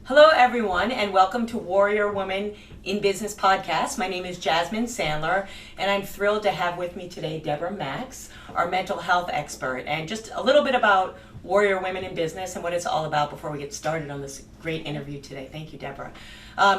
Hello, everyone, and welcome to Warrior Woman in Business podcast. My name is Jasmine Sandler, and I'm thrilled to have with me today Deborah Max, our mental health expert, and just a little bit about Warrior Women in Business and what it's all about before we get started on this great interview today. Thank you, Deborah.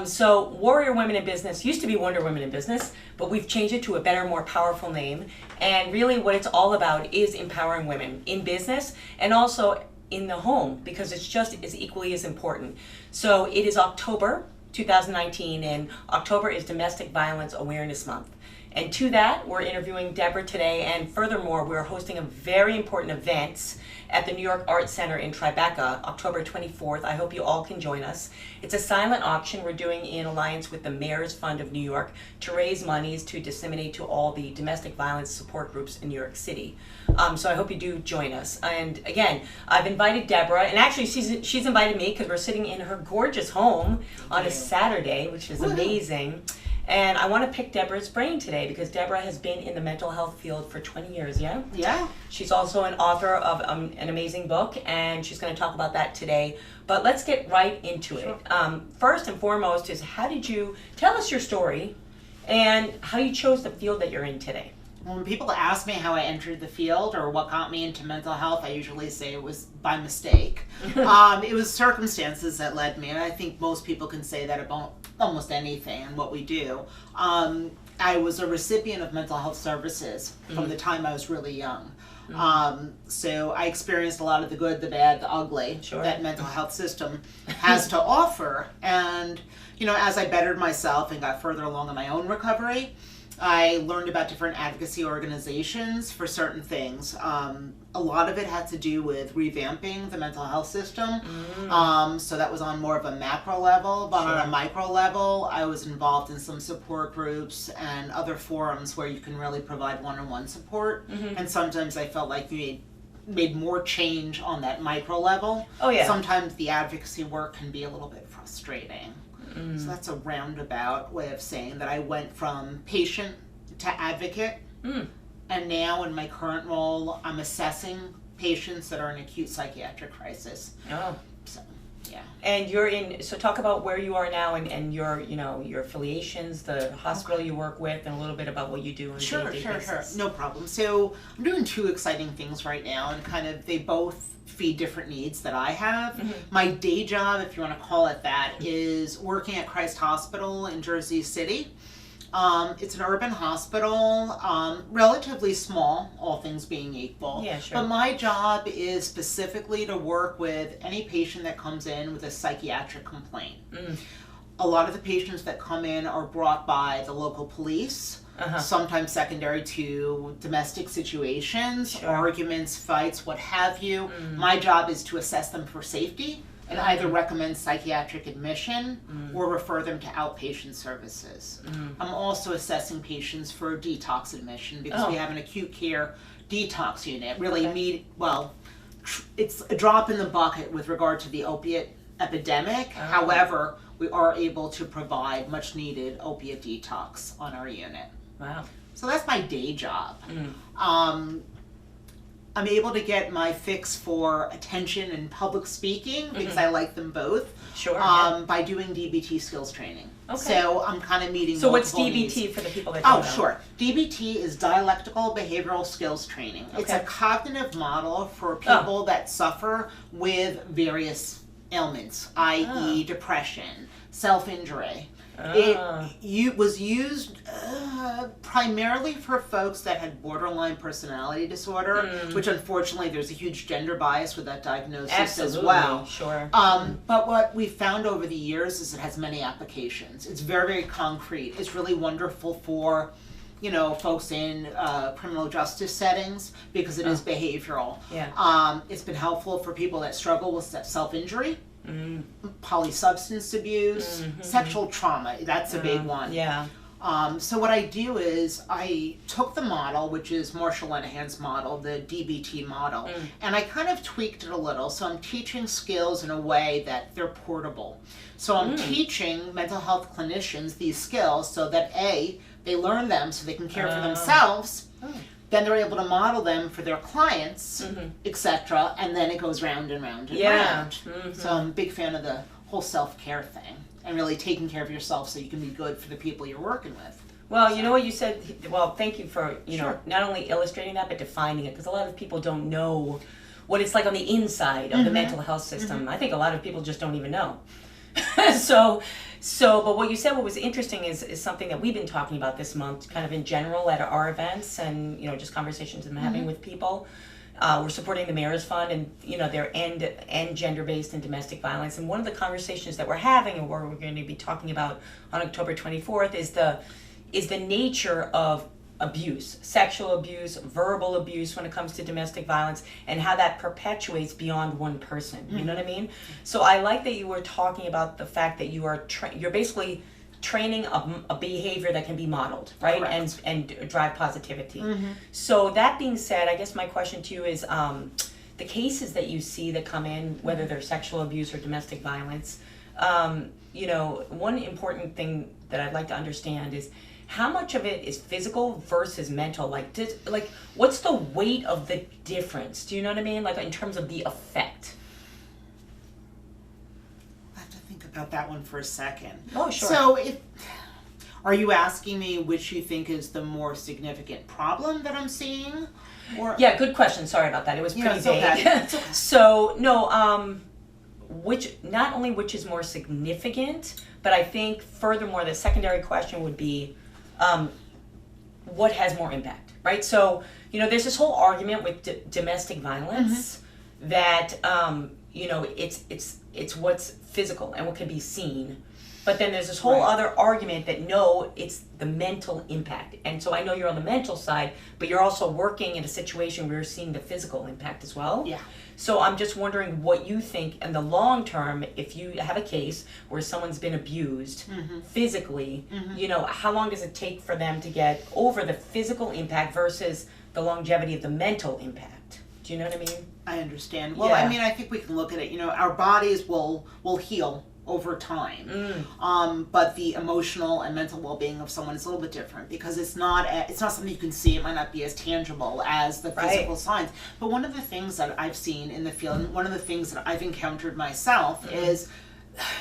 So Warrior Women in Business used to be Wonder Women in Business, but we've changed it to a better, more powerful name. And really what it's all about is empowering women in business and also in the home, because it's just as equally as important. So it is October 2019, and October is Domestic Violence Awareness Month. And to that, we're interviewing Deborah today, and furthermore, we're hosting a very important event at the New York Arts Center in Tribeca, October 24th. I hope you all can join us. It's a silent auction we're doing in alliance with the Mayor's Fund of New York to raise monies to disseminate to all the domestic violence support groups in New York City. So I hope you do join us. And again, I've invited Deborah, and actually she's invited me because we're sitting in her gorgeous home on a Saturday, which is amazing. And I want to pick Deborah's brain today because Deborah has been in the mental health field for 20 years, yeah? Yeah. She's also an author of an amazing book, and she's going to talk about that today. But let's get right into it. First and foremost is, how did you tell us your story and how you chose the field that you're in today? When people ask me how I entered the field or what got me into mental health, I usually say it was by mistake. It was circumstances that led me, and I think most people can say that about almost anything and what we do. I was a recipient of mental health services from the time I was really young. So I experienced a lot of the good, the bad, the ugly that mental health system has to offer. And, you know, as I bettered myself and got further along in my own recovery, I learned about different advocacy organizations for certain things. A lot of it had to do with revamping the mental health system. So that was on more of a macro level, but on a micro level, I was involved in some support groups and other forums where you can really provide one-on-one support. And sometimes I felt like you made more change on that micro level. Sometimes the advocacy work can be a little bit frustrating. So that's a roundabout way of saying that I went from patient to advocate, and now in my current role, I'm assessing patients that are in acute psychiatric crisis. So, yeah. And you're in, so talk about where you are now and your, you know, your affiliations, the hospital you work with, and a little bit about what you do on a day-to-day basis. No problem. So I'm doing two exciting things right now, and kind of they both feed different needs that I have. My day job, if you want to call it that, is working at Christ Hospital in Jersey City. It's an urban hospital, relatively small, all things being equal. But my job is specifically to work with any patient that comes in with a psychiatric complaint. A lot of the patients that come in are brought by the local police, sometimes secondary to domestic situations, arguments, fights, what have you. My job is to assess them for safety and either recommend psychiatric admission or refer them to outpatient services. I'm also assessing patients for detox admission because we have an acute care detox unit. Really it's a drop in the bucket with regard to the opiate epidemic. However, we are able to provide much needed opiate detox on our unit. Wow. So that's my day job. I'm able to get my fix for attention and public speaking because I like them both. By doing DBT skills training. So I'm kind of meeting. So what's DBT needs for the people that don't know? DBT is dialectical behavioral skills training. It's a cognitive model for people that suffer with various ailments, i.e. depression, self-injury. It was used primarily for folks that had borderline personality disorder, which unfortunately there's a huge gender bias with that diagnosis as well. But what we found over the years is it has many applications. It's very, very concrete. It's really wonderful for, you know, folks in criminal justice settings because it is behavioral. It's been helpful for people that struggle with self-injury. Polysubstance abuse, sexual trauma, that's a big one. So what I do is I took the model, which is Marshall Lenahan's model, the DBT model, and I kind of tweaked it a little. So I'm teaching skills in a way that they're portable. So I'm teaching mental health clinicians these skills so that A, they learn them so they can care for themselves. Then they're able to model them for their clients, etc. And then it goes round and round and round. So I'm a big fan of the whole self-care thing and really taking care of yourself so you can be good for the people you're working with. Well, you know what you said, well, thank you for, you know, Sure. not only illustrating that, but defining it, because a lot of people don't know what it's like on the inside of the mental health system. I think a lot of people just don't even know. But what you said, what was interesting is something that we've been talking about this month, kind of in general at our events and, you know, just conversations I'm having with people. We're supporting the Mayor's Fund and, you know, their end gender-based and domestic violence. And one of the conversations that we're having and what we're going to be talking about on October 24th is the nature of abuse, sexual abuse, verbal abuse when it comes to domestic violence, and how that perpetuates beyond one person. You know what I mean? So I like that you were talking about the fact that you are you're basically training a behavior that can be modeled, right? Correct. And drive positivity. So that being said, I guess my question to you is the cases that you see that come in, whether they're sexual abuse or domestic violence, you know, one important thing that I'd like to understand is how much of it is physical versus mental? Like, what's the weight of the difference? Do you know what I mean? Like, in terms of the effect. I have to think about that one for a second. Oh, sure. So, are you asking me which you think is the more significant problem that I'm seeing? Or Yeah, good question. Sorry about that. It was pretty it's vague. okay. It's okay. So, no, not only which is more significant, but I think furthermore, the secondary question would be, what has more impact, right? So, you know, there's this whole argument with domestic violence that, you know, it's what's physical and what can be seen. But then there's this whole other argument that no, it's the mental impact. And so I know you're on the mental side, but you're also working in a situation where you're seeing the physical impact as well. Yeah. So I'm just wondering what you think in the long term, if you have a case where someone's been abused physically, you know, how long does it take for them to get over the physical impact versus the longevity of the mental impact? Do you know what I mean? I understand. Well, Yeah. I mean, I think we can look at it. You know, our bodies will heal over time, but the emotional and mental well-being of someone is a little bit different because it's not something you can see. It might not be as tangible as the physical signs. But one of the things that I've seen in the field, and one of the things that I've encountered myself is,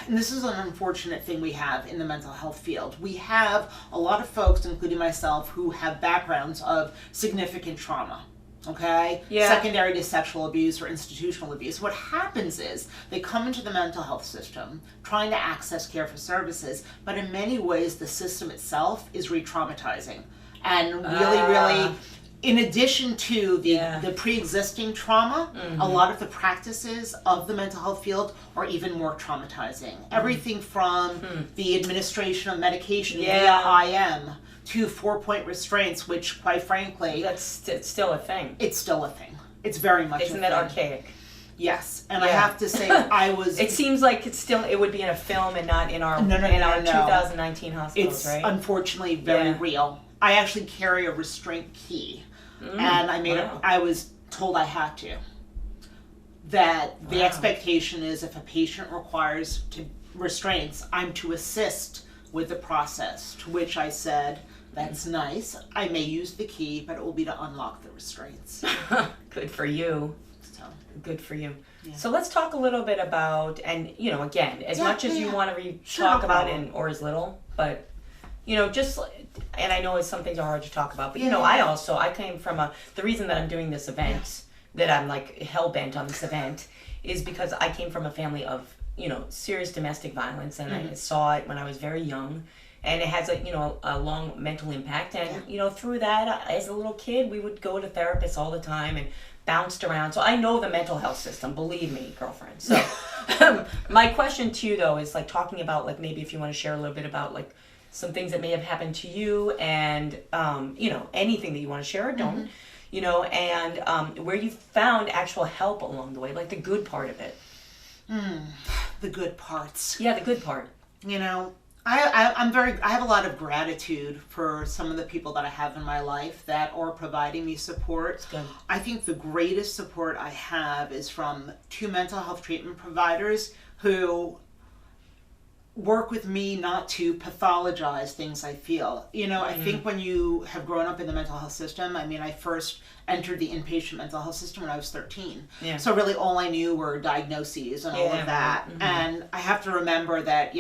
and this is an unfortunate thing we have in the mental health field, we have a lot of folks, including myself, who have backgrounds of significant trauma. Okay? Yeah. Secondary to sexual abuse or institutional abuse. What happens is they come into the mental health system trying to access care for services, but in many ways the system itself is re-traumatizing. And really, in addition to the pre-existing trauma, a lot of the practices of the mental health field are even more traumatizing. Everything from the administration of medication via IM to 4-point restraints, which, quite frankly, It's still a thing. it's still a thing. It's very much Isn't a that thing. archaic? Yes, and I have to say, I was. It seems like it would be in a film and not in our No. 2019 hospitals, It's right? unfortunately very real. I actually carry a restraint key, and I was told I had to. That the expectation is if a patient requires restraints, I'm to assist with the process. To which I said, "That's nice. I may use the key, but it will be to unlock the restraints." Good for you. So. Good for you. Yeah. So let's talk a little bit about, and you know, again, as much as you want to talk about it, or as little, but you know, just, and I know some things are hard to talk about, but you know, I came from the reason that I'm doing this event, that I'm like hell bent on this event, is because I came from a family of, you know, serious domestic violence, and I saw it when I was very young, and it has a long mental impact, and you know, through that, as a little kid, we would go to therapists all the time and bounced around. So I know the mental health system, believe me, girlfriend. So my question to you though is like talking about, like, maybe if you want to share a little bit about like some things that may have happened to you, and you know, anything that you want to share or don't, you know, and where you found actual help along the way, like the good part of it. The good parts. Yeah, the good part. You know, I have a lot of gratitude for some of the people that I have in my life that are providing me support. Good. I think the greatest support I have is from 2 mental health treatment providers who work with me not to pathologize things I feel. I think when you have grown up in the mental health system, I first entered the inpatient mental health system when I was 13. Yeah. So really all I knew were diagnoses and all of that. Mm-hmm. And I have to remember that,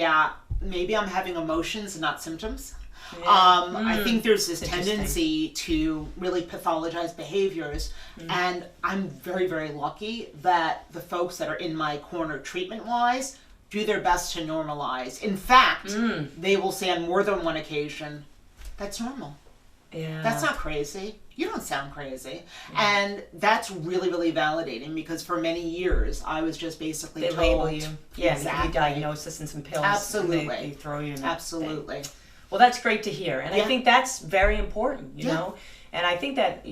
maybe I'm having emotions and not symptoms. Yeah. I think there's this tendency to really pathologize behaviors, and I'm very, very lucky that the folks that are in my corner treatment-wise do their best to normalize. In fact, they will say on more than one occasion, that's normal. Yeah. That's not crazy. You don't sound crazy. Yeah. And that's really, really validating, because for many years I was just basically they told. label you. Yeah, exactly. you diagnosis and some pills. Absolutely. And they throw you in that Absolutely. thing. Well, that's great to hear. And I think that's very important, you know? And I think that,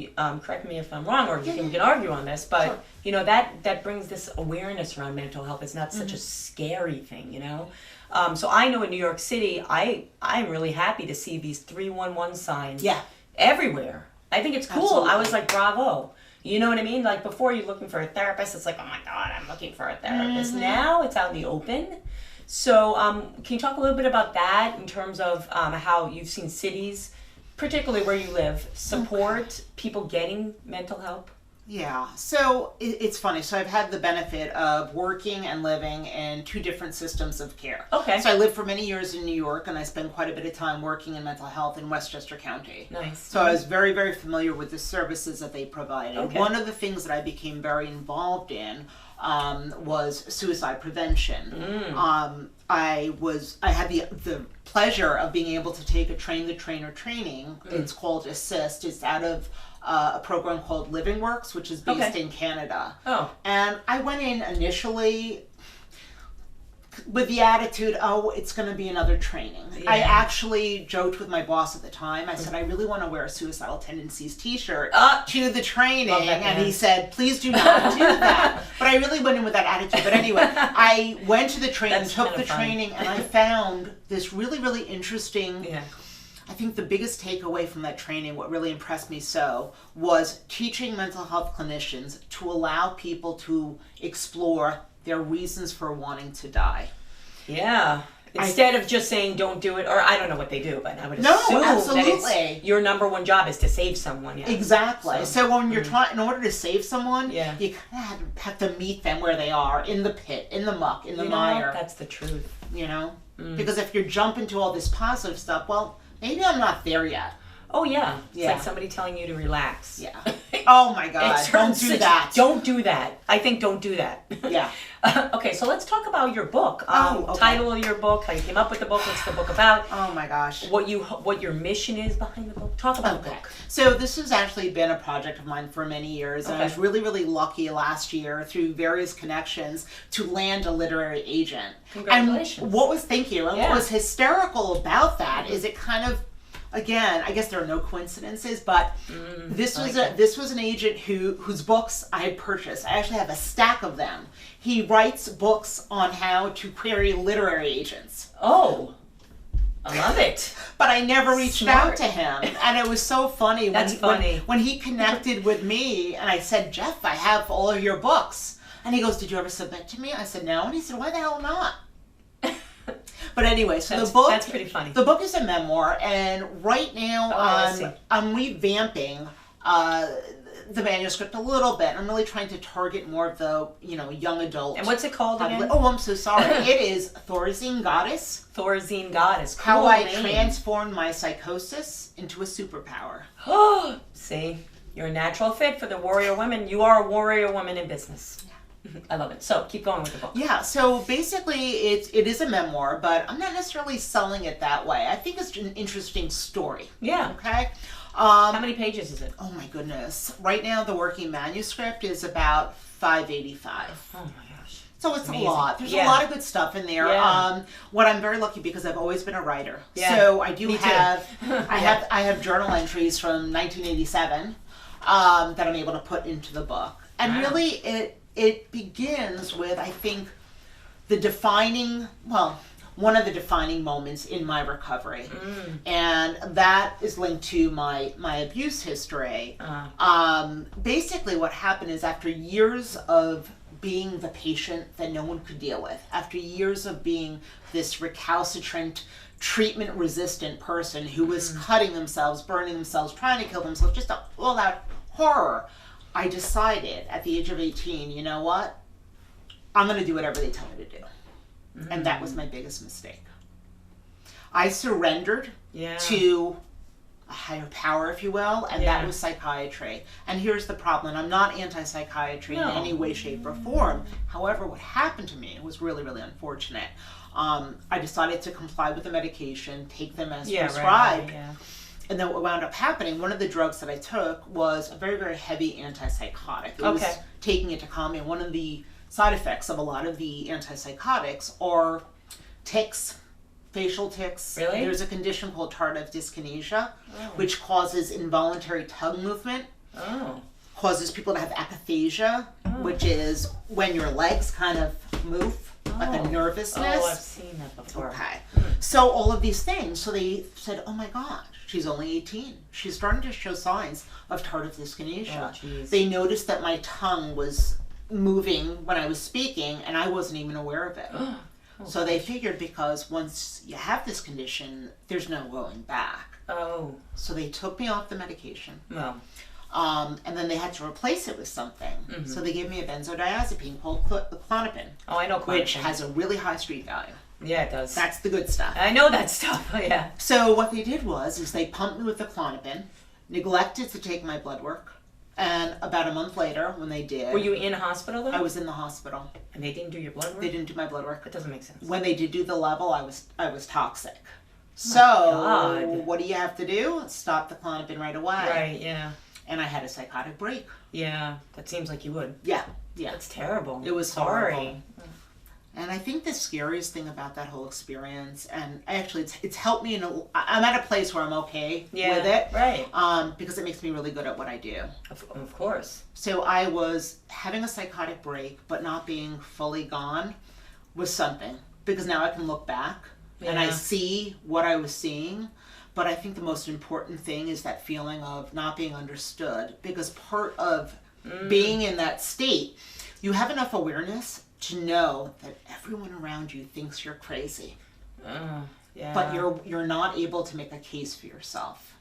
correct me if I'm wrong, or we can argue on this, but, that brings this awareness around mental health. It's not such a scary thing, So I know in New York City, I'm really happy to see these 311 signs everywhere. I think it's cool. Absolutely. I was like, bravo. You know what I mean? Like, before you're looking for a therapist, it's like, oh my God, I'm looking for a therapist. Now it's out in the open. So can you talk a little bit about that in terms of how you've seen cities, particularly where you live, support people getting mental help? Yeah, so it's funny. So I've had the benefit of working and living in two different systems of care. Okay. So I lived for many years in New York, and I spent quite a bit of time working in mental health in Westchester County. Nice. So I was very, very familiar with the services that they provided. Okay. One of the things that I became very involved in was suicide prevention. I had the pleasure of being able to take a train the trainer training. It's called Assist. It's out of a program called Living Works, which is based in Canada. Oh. And I went in initially with the attitude, it's going to be another training. Yeah. I actually joked with my boss at the time. I said, I really want to wear a Suicidal Tendencies t-shirt to the training. And he said, please do not do that. But I really went in with that attitude. But anyway, I went to the training, took the training, and I found this really, really interesting... Yeah. I think the biggest takeaway from that training, what really impressed me was teaching mental health clinicians to allow people to explore their reasons for wanting to die. Yeah. Instead of just saying don't do it, or I don't know what they do, but I would assume that your number one job is to save someone. Yeah. Exactly. So when you're in order to save someone, you kind of have to meet them where they are, in the pit, in the muck, in the mire. That's the truth. Because if you're jumping to all this positive stuff, well, maybe I'm not there yet. Oh, yeah. It's like somebody telling you to relax. Yeah. Oh, my God. Don't do that. Don't do that. I think don't do that. Yeah. Okay, so let's talk about your book. Title of your book, how you came up with the book, what's the book about? Oh, my gosh. What your mission is behind the book. Talk about the book. So this has actually been a project of mine for many years. And I was really, really lucky last year through various connections to land a literary agent. Congratulations. And what was hysterical about that is it kind of, again, I guess there are no coincidences, but this was an agent whose books I had purchased. I actually have a stack of them. He writes books on how to query literary agents. Oh, I love it. But I never reached out to him, and it was so funny. When he connected with me, and I said, Jeff, I have all of your books, and he goes, did you ever submit to me? I said, no, and he said, why the hell not? But anyway, so that's pretty funny. The book is a memoir, and right now I'm revamping the manuscript a little bit. I'm really trying to target more of the young adult. And what's it called again? Oh, I'm so sorry. It is Thorazine Goddess. Thorazine Goddess. Cool How I name. transformed my psychosis into a superpower. Oh, see, you're a natural fit for the warrior women. You are a warrior woman in business. I love it. So keep going with the book. Yeah, so basically it is a memoir, but I'm not necessarily selling it that way. I think it's an interesting story. Yeah. Okay? How many pages is it? Oh my goodness. Right now the working manuscript is about 585. Oh my gosh. So it's amazing. a lot. There's a lot of good stuff in there. Yeah. What I'm very lucky because I've always been a writer. Yeah. So I do Me too. have I have journal entries from 1987 that I'm able to put into the book. And really it begins with, I think, one of the defining moments in my recovery. And that is linked to my abuse history. Basically what happened is after years of being the patient that no one could deal with. After years of being this recalcitrant, treatment-resistant person who was cutting themselves, burning themselves, trying to kill themselves, just all out horror, I decided at the age of 18, you know what? I'm going to do whatever they tell me to do. And that was my biggest mistake. I surrendered to a higher power, if you will, and that was psychiatry. And here's the problem. I'm not anti-psychiatry in any way, shape, or form. However, what happened to me was really, really unfortunate. I decided to comply with the medication, take them as prescribed. And then what wound up happening, one of the drugs that I took was a very, very heavy antipsychotic. It was taking it to calm me. And one of the side effects of a lot of the antipsychotics are tics, facial tics. Really? There's a condition called tardive dyskinesia, which causes involuntary tongue movement. Causes people to have akathisia, which is when your legs kind of move, like a nervousness. Oh, I've seen that before. Okay. So all of these things. So they said, oh my gosh, she's only 18. She's starting to show signs of tardive dyskinesia. They noticed that my tongue was moving when I was speaking, and I wasn't even aware of it. So they figured because once you have this condition, there's no going back. So they took me off the medication. And then they had to replace it with something. So they gave me a benzodiazepine called Klonopin. Oh, I know Klonopin. Which has a really high street value. Yeah, it does. That's the good stuff. I know that stuff, yeah. So what they did is they pumped me with the Klonopin, neglected to take my blood work, and about a month later, when they did... Were you in hospital, though? I was in the hospital. And they didn't do your blood work? They didn't do my blood work. That doesn't make sense. When they did do the level, I was toxic. So, what do you have to do? Stop the Klonopin right away. Right, yeah. And I had a psychotic break. Yeah, that seems like you would. Yeah. That's terrible. It was horrible. And I think the scariest thing about that whole experience, and actually it's helped me I'm at a place where I'm okay with it. Right. Because it makes me really good at what I do. Of course. So I was having a psychotic break, but not being fully gone was something. Because now I can look back and I see what I was seeing. But I think the most important thing is that feeling of not being understood. Because part of being in that state, you have enough awareness to know that everyone around you thinks you're crazy. But you're not able to make a case for yourself.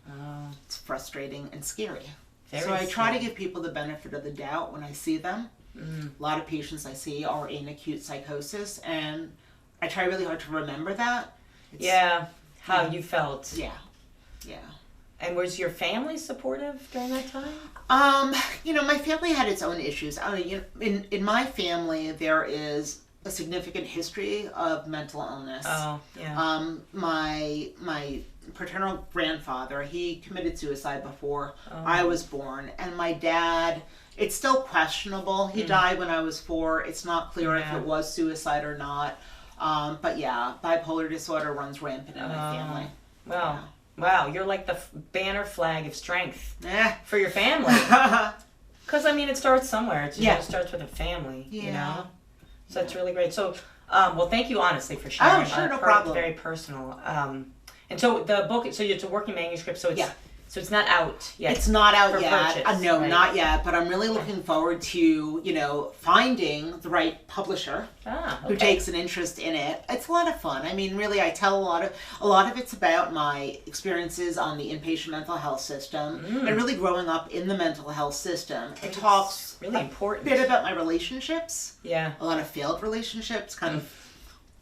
It's frustrating and scary. So I try to give people the benefit of the doubt when I see them. A lot of patients I see are in acute psychosis, and I try really hard to remember that. How you felt. Yeah. And was your family supportive during that time? My family had its own issues. In my family, there is a significant history of mental illness. My paternal grandfather, he committed suicide before I was born, and my dad, it's still questionable. He died when I was 4. It's not clear if it was suicide or not. But bipolar disorder runs rampant in my family. Wow, you're like the banner flag of strength for your family. Because, it starts somewhere. It starts with a family, you know? So it's really great. So, thank you, honestly, for sharing. Oh, sure, no problem. Very personal. And so the book, so it's a working manuscript, so it's not out yet. It's not out yet. Purchase, No, right? not yet. But I'm really looking forward to, finding the right publisher who takes an interest in it. It's a lot of fun. Really, I tell a lot of it's about my experiences on the inpatient mental health system and really growing up in the mental health system. It talks really important. A bit about my relationships. Yeah. A lot of failed relationships, kind of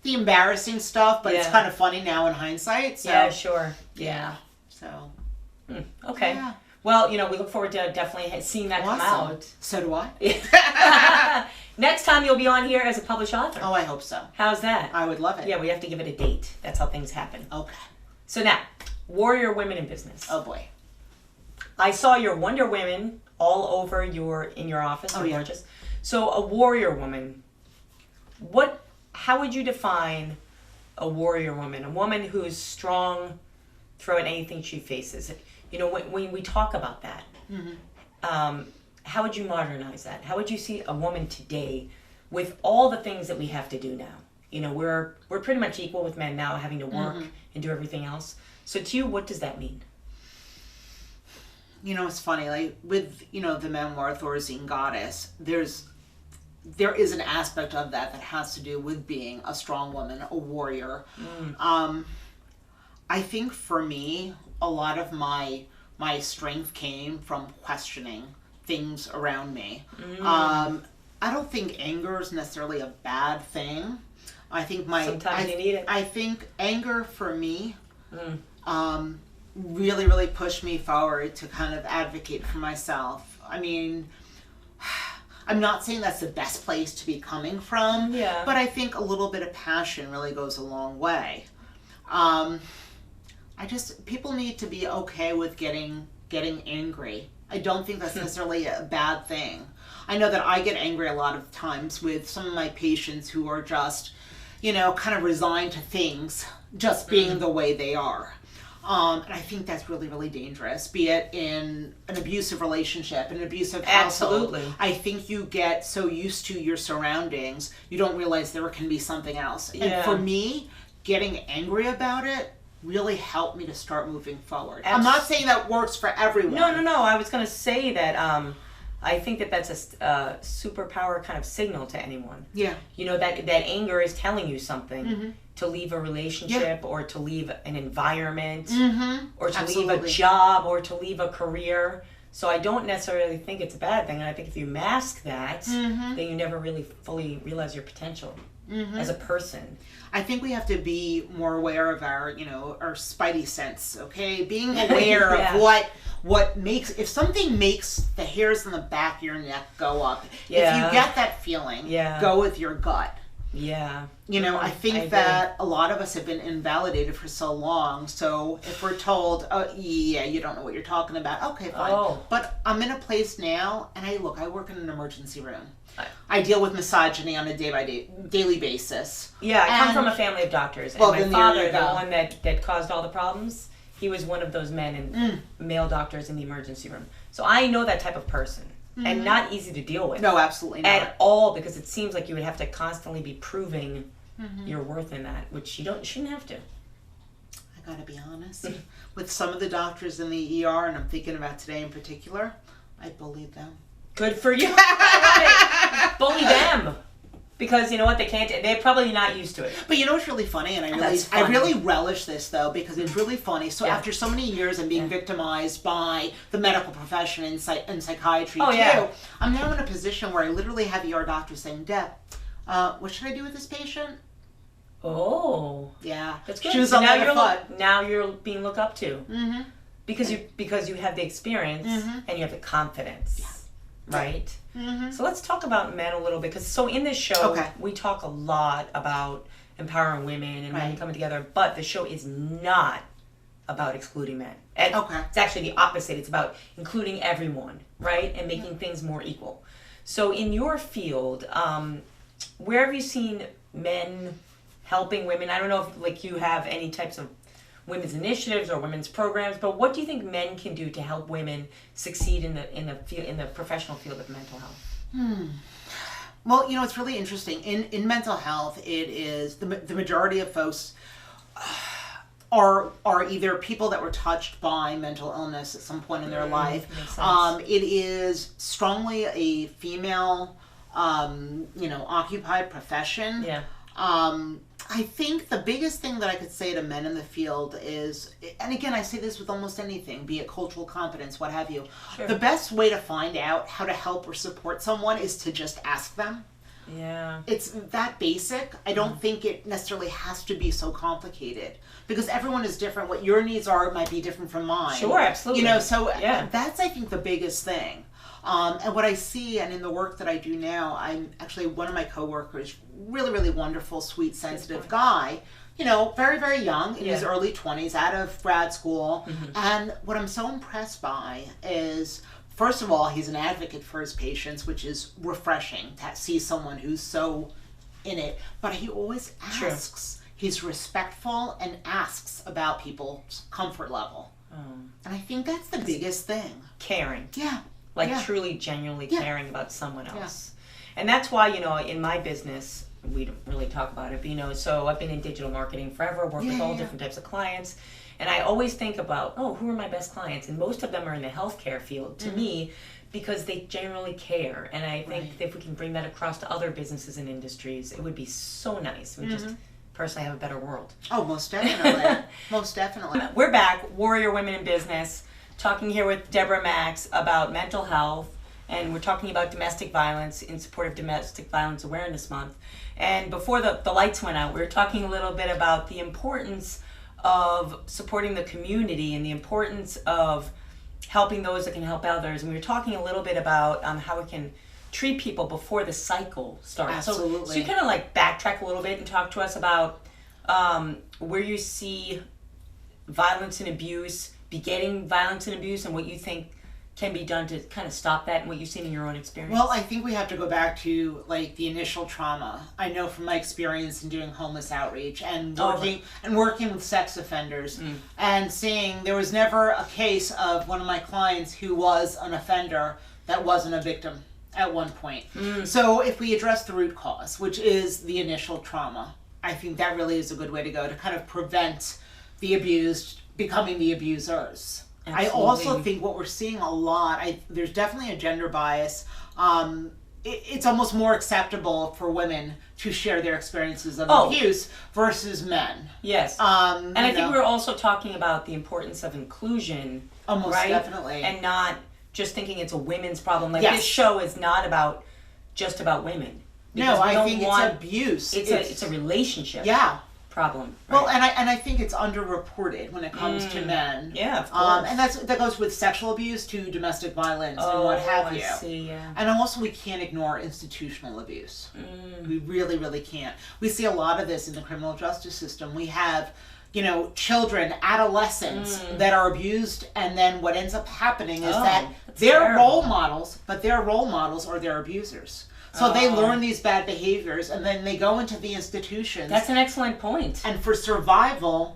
the embarrassing stuff, but it's kind of funny now in hindsight. So, yeah, sure. Yeah. So. Okay. Yeah. Well, we look forward to definitely seeing that come out. So do I. Next time you'll be on here as a published author. Oh, I hope so. How's that? I would love it. Yeah, we have to give it a date. That's how things happen. Okay. So now, Warrior Women in Business. Oh boy. I saw your Wonder Women all over in your office. Oh, yeah. Gorgeous. So a warrior woman, how would you define a warrior woman? A woman who's strong throughout anything she faces. When we talk about that, how would you modernize that? How would you see a woman today with all the things that we have to do now? We're pretty much equal with men now, having to work and do everything else. So to you, what does that mean? It's funny, with, the memoir, Thorazine Goddess, there's there is an aspect of that has to do with being a strong woman, a warrior. I think for me, a lot of my strength came from questioning things around me. I don't think anger is necessarily a bad thing. I think sometimes you need it. I think anger for me really, really pushed me forward to kind of advocate for myself. I mean, I'm not saying that's the best place to be coming from, but I think a little bit of passion really goes a long way. People need to be okay with getting angry. I don't think that's necessarily a bad thing. I know that I get angry a lot of times with some of my patients who are just, kind of resigned to things just being the way they are. And I think that's really, really dangerous, be it in an abusive relationship, an abusive household. Absolutely. I think you get so used to your surroundings, you don't realize there can be something else. And for me, getting angry about it really helped me to start moving forward. I'm not saying that works for everyone. No. I was going to say that I think that that's a superpower kind of signal to anyone. Yeah. That anger is telling you something. To leave a relationship or to leave an environment or to leave a job or to leave a career. So I don't necessarily think it's a bad thing. And I think if you mask that, then you never really fully realize your potential as a person. I think we have to be more aware of our spidey sense, okay? Being aware of what makes, if something makes the hairs on the back of your neck go up, if you get that feeling, go with your gut. Yeah. I think that a lot of us have been invalidated for so long. So if we're told, you don't know what you're talking about. Okay, fine. But I'm in a place now, and I work in an emergency room. I deal with misogyny on a daily basis. Yeah, I come from a family of doctors. And my father, the one that caused all the problems, he was one of those men and male doctors in the emergency room. So I know that type of person. And not easy to deal with. No, absolutely not. At all, because it seems like you would have to constantly be proving your worth in that, which you shouldn't have to. I gotta be honest. With some of the doctors in the ER, and I'm thinking about today in particular, I bullied them. Good for you. Bully them. Because you know what, they're probably not used to it. But you know what's really funny, and I really relish this though, because it's really funny. So after so many years of being victimized by the medical profession and psychiatry I'm now in a position where I literally have ER doctors saying, Deb, what should I do with this patient? Oh. Yeah. That's good. Shoes so on the foot. Now you're being looked up to. Because you have the experience and you have the confidence. Yeah. Right? So let's talk about men a little bit, because in this show we talk a lot about empowering women and women coming together, but the show is not about excluding men. And it's actually the opposite. It's about including everyone, right? And making things more equal. So in your field, where have you seen men helping women? I don't know if you have any types of women's initiatives or women's programs, but what do you think men can do to help women succeed in the professional field of mental health? Well, it's really interesting. In mental health, it is the majority of folks are either people that were touched by mental illness at some point in their life. It is strongly a female, occupied profession. Yeah. I think the biggest thing that I could say to men in the field is, and again, I say this with almost anything, be it cultural competence, what have you, the best way to find out how to help or support someone is to just ask them. Yeah. It's that basic. I don't think it necessarily has to be so complicated, because everyone is different. What your needs are might be different from mine. Sure, absolutely. That's, I think, the biggest thing. And what I see, and in the work that I do now, I'm actually one of my coworkers, really, really wonderful, sweet, sensitive guy, very, very young, in his early 20s, out of grad school. And what I'm so impressed by is, first of all, he's an advocate for his patients, which is refreshing to see someone who's so in it. But he always asks. He's respectful and asks about people's comfort level. And I think that's the biggest thing. Caring. Yeah. Truly, genuinely caring about someone else. And that's why, in my business, we don't really talk about it, but, so I've been in digital marketing forever, work with all different types of clients. And I always think about, who are my best clients? And most of them are in the healthcare field. To me, because they generally care. And I think if we can bring that across to other businesses and industries, it would be so nice. We just personally have a better world. Oh, most definitely. Most definitely. We're back, Warrior Women in Business, talking here with Deborah Max about mental health. And we're talking about domestic violence in support of Domestic Violence Awareness Month. And before the lights went out, we were talking a little bit about the importance of supporting the community and the importance of helping those that can help others. And we were talking a little bit about how we can treat people before the cycle starts. Absolutely. So you kind of like backtrack a little bit and talk to us about where you see violence and abuse, begetting violence and abuse, and what you think can be done to kind of stop that, and what you've seen in your own experience. Well, I think we have to go back to like the initial trauma. I know from my experience in doing homeless outreach and working with sex offenders and seeing there was never a case of one of my clients who was an offender that wasn't a victim at one point. So if we address the root cause, which is the initial trauma, I think that really is a good way to go to kind of prevent the abused becoming the abusers. Absolutely. I also think what we're seeing a lot, there's definitely a gender bias. It's almost more acceptable for women to share their experiences of abuse versus men. Yes. And I think we're also talking about the importance of inclusion. Almost definitely. And not just thinking it's a women's problem. Like this show is not just about women. No, I think it's abuse. It's a relationship. Yeah. Problem. Right? Well, and I think it's underreported when it comes to men. Yeah, of course. And that goes with sexual abuse to domestic violence and what have you. I see, yeah. And also we can't ignore institutional abuse. We really, really can't. We see a lot of this in the criminal justice system. We have, children, adolescents that are abused, and then what ends up happening is that they're role models, but their role models are their abusers. So they learn these bad behaviors, and then they go into the institutions. That's an excellent point. And for survival,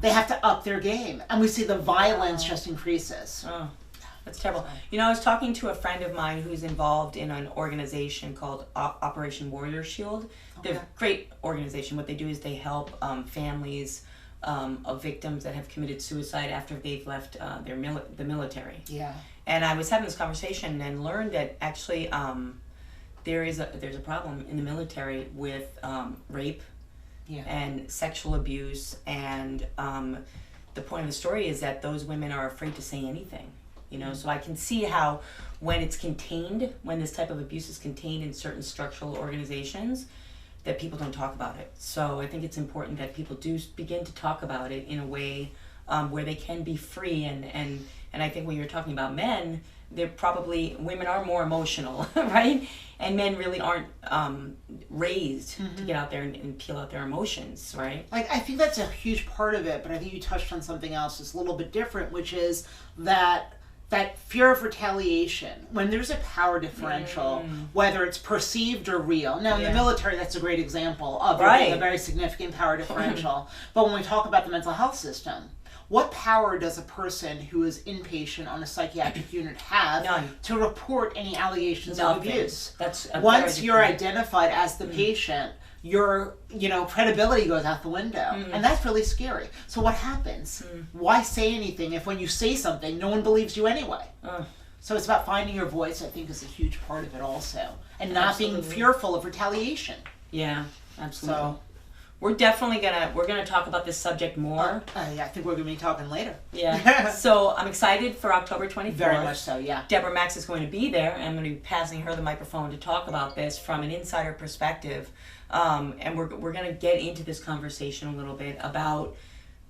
they have to up their game. And we see the violence just increases. Oh, that's terrible. I was talking to a friend of mine who's involved in an organization called Operation Warrior Shield. They're a great organization. What they do is they help families of victims that have committed suicide after they've left the military. Yeah. And I was having this conversation and learned that actually... there's a problem in the military with rape and sexual abuse, and the point of the story is that those women are afraid to say anything. So I can see how when it's contained, when this type of abuse is contained in certain structural organizations, that people don't talk about it. So I think it's important that people do begin to talk about it in a way where they can be free, and I think when you're talking about men, women are more emotional, right? And men really aren't raised to get out there and peel out their emotions, right? Like, I think that's a huge part of it, but I think you touched on something else that's a little bit different, which is that fear of retaliation. When there's a power differential, whether it's perceived or real. Now, in the military, that's a great example of there being a very significant power differential. But when we talk about the mental health system, what power does a person who is inpatient on a psychiatric unit have to report any allegations of abuse? Once you're identified as the patient, your credibility goes out the window, and that's really scary. So what happens? Why say anything if when you say something, no one believes you anyway? So it's about finding your voice. I think is a huge part of it also, and not being fearful of retaliation. Yeah, absolutely. So, we're definitely gonna talk about this subject more. I think we're gonna be talking later. Yeah. So I'm excited for October 24th. Very much so. Yeah. Deborah Max is going to be there, and I'm going to be passing her the microphone to talk about this from an insider perspective. And we're going to get into this conversation a little bit about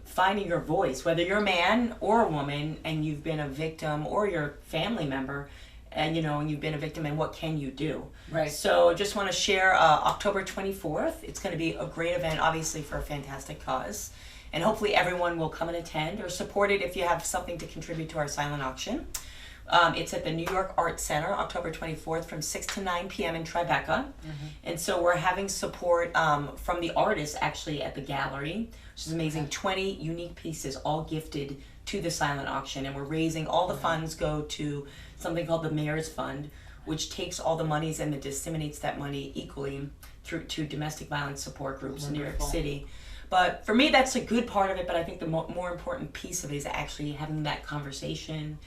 finding your voice, whether you're a man or a woman, and you've been a victim, or you're a family member, and you've been a victim, and what can you do? Right. So just want to share October 24th. It's going to be a great event, obviously for a fantastic cause, and hopefully everyone will come and attend or support it if you have something to contribute to our silent auction. It's at the New York Art Center, October 24th from 6 to 9 p.m. in Tribeca. And so we're having support from the artists actually at the gallery, which is amazing. 20 unique pieces, all gifted to the silent auction, and we're raising all the funds go to something called the Mayor's Fund, which takes all the monies and disseminates that money equally through to domestic violence support groups in New York City. But for me, that's a good part of it, but I think the more important piece of it is actually having that conversation,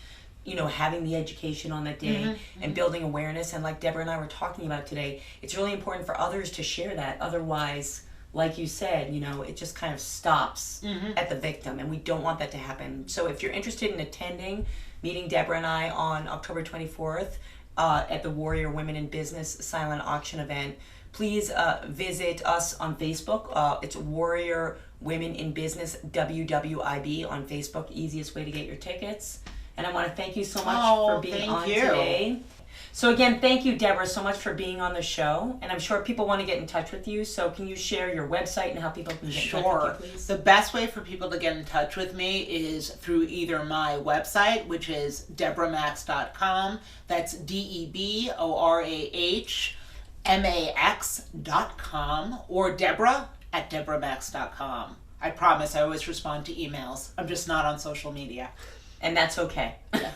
having the education on that day and building awareness. And like Deborah and I were talking about today, it's really important for others to share that. Otherwise, like you said, it just kind of stops at the victim, and we don't want that to happen. So if you're interested in attending, meeting Deborah and I on October 24th at the Warrior Women in Business Silent Auction event, please visit us on Facebook. It's Warrior Women in Business WWIB on Facebook, easiest way to get your tickets. And I want to thank you so much for being on today. So again, thank you, Deborah, so much for being on the show. And I'm sure people want to get in touch with you. So can you share your website and how people can get in touch with you, please? The best way for people to get in touch with me is through either my website, which is deborahmax.com. That's DEBORAHMAX.com, or Deborah@deborahmax.com. I promise I always respond to emails. I'm just not on social media. And that's okay. Yeah.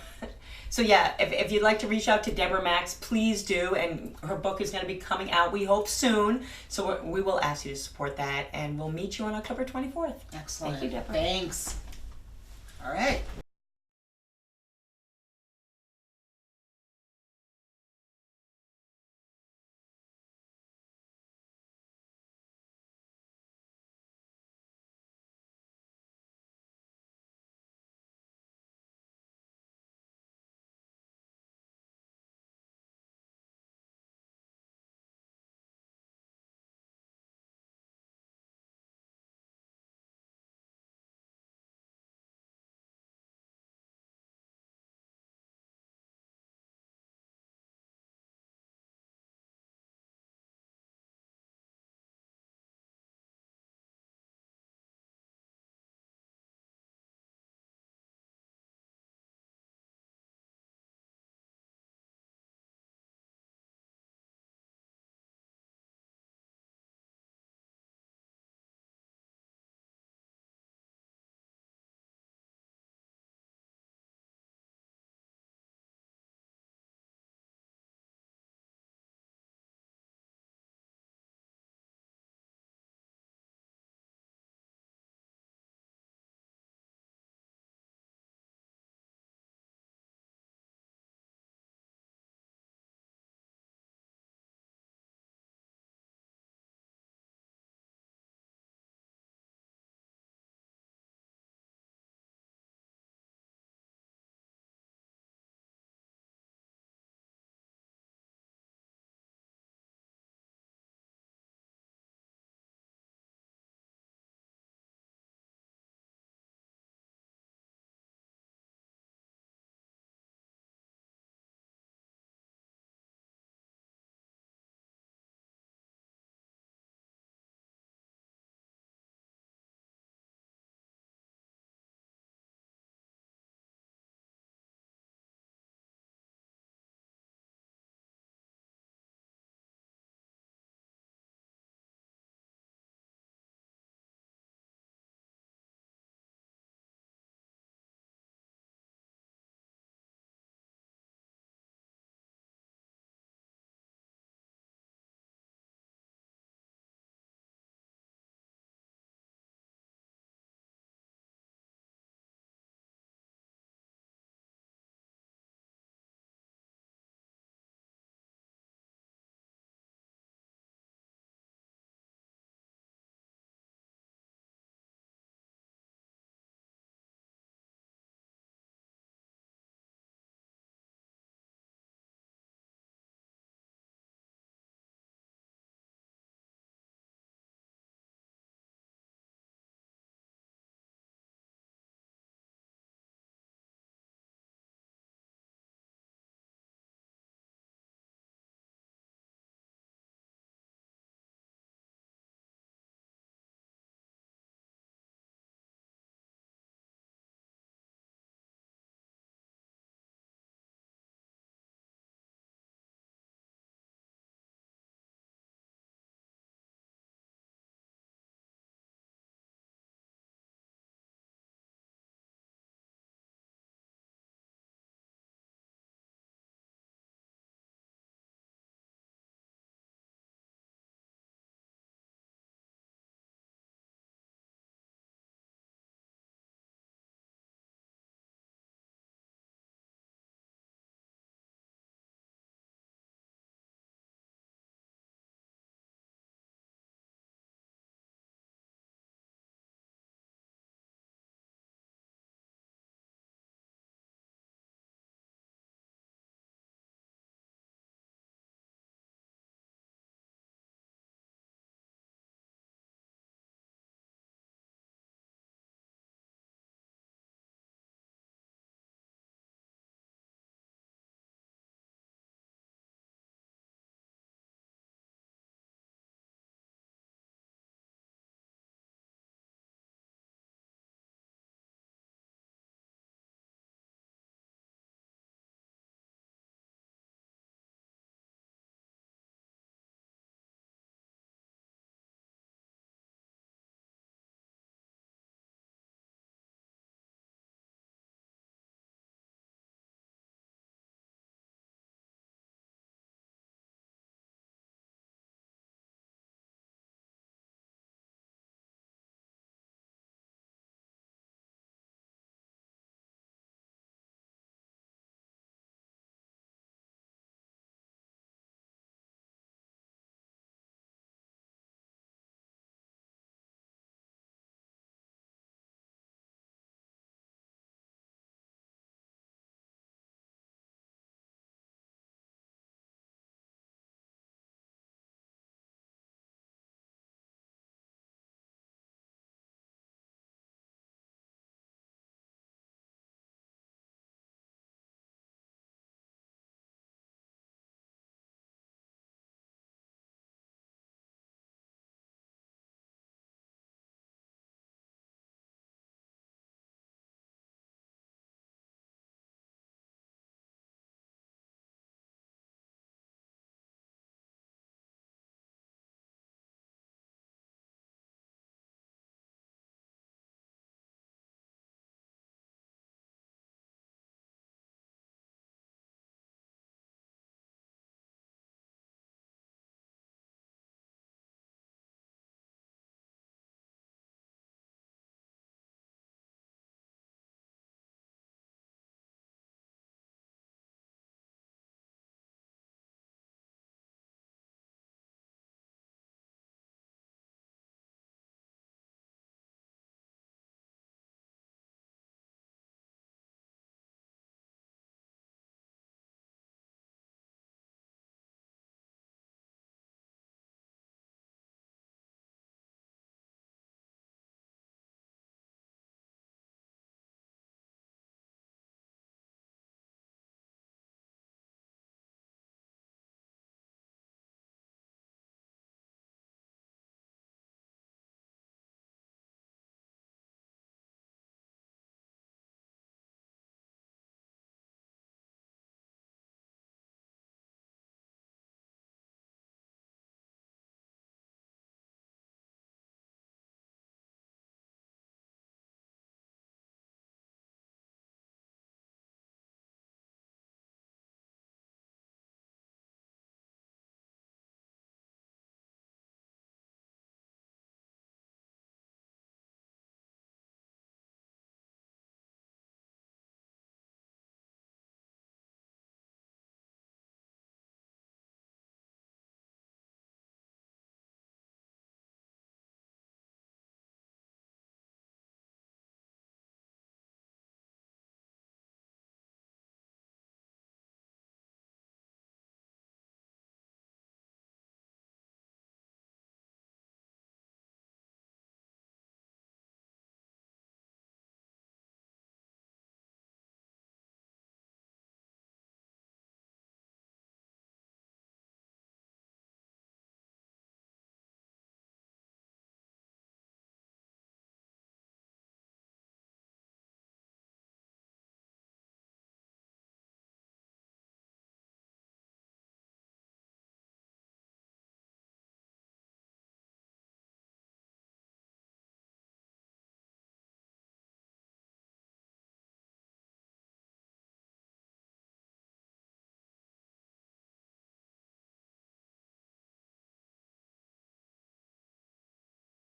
So yeah, if you'd like to reach out to Deborah Max, please do. And her book is going to be coming out, we hope, soon. So we will ask you to support that. And we'll meet you on October 24th. Excellent. Thank you, Deborah. Thanks. All right.